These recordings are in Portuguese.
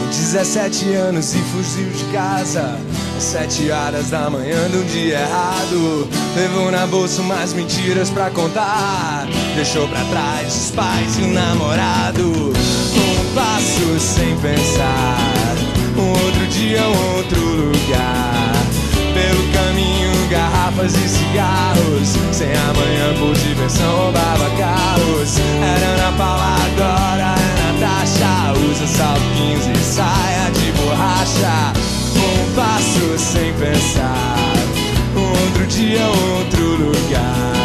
17 anos e fugiu de casa às 7 horas da manhã de um dia errado. Levou na bolsa umas mentiras pra contar. Deixou pra trás os pais e o namorado. Um passo sem pensar, um outro dia, um outro lugar. Pelo caminho, garrafas e cigarros. Sem amanhã, por diversão, roubava carros. Era Ana Paula, agora é Natasha. Usa salto 15 e saia de borracha. Um passo sem pensar, um outro dia, outro lugar.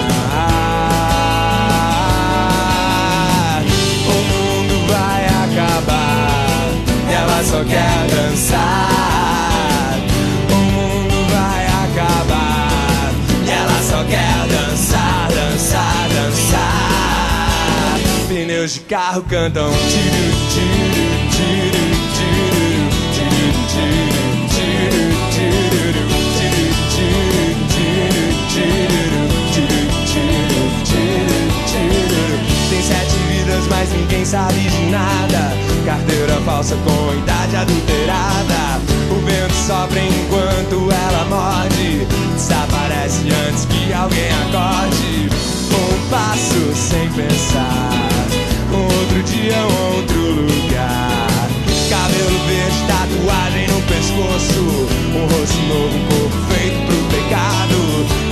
O mundo vai acabar e ela só quer dançar. O mundo vai acabar e ela só quer dançar, dançar, dançar. Pneus de carro cantam tiro, tiro, tiro, tiro, tiro, tiro. Tem 7 vidas, mas ninguém sabe de nada. Carteira falsa com idade adulterada. O vento sopra enquanto ela morde. Desaparece antes que alguém acorde. Um passo sem pensar, um outro dia, um outro lugar. Cabelo verde, tatuagem no pescoço. Um rosto novo, um corpo feito pro pecado.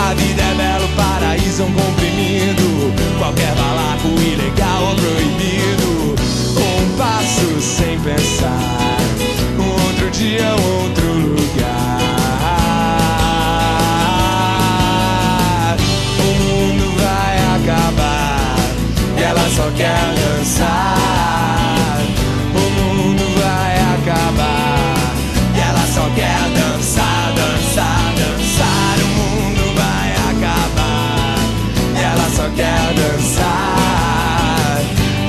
A vida é belo, paraíso é um comprimido. Qualquer balaco, ilegal ou proibido. Um passo sem pensar, um outro dia, um outro lugar. O mundo vai acabar e ela só quer dançar. O mundo vai acabar e ela só quer dançar, dançar, dançar. O mundo vai acabar e ela só quer dançar.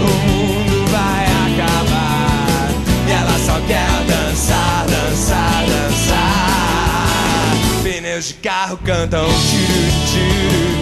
O mundo vai acabar e ela só quer dançar, dançar, dançar. Pneus de carro cantam tiro, tiro.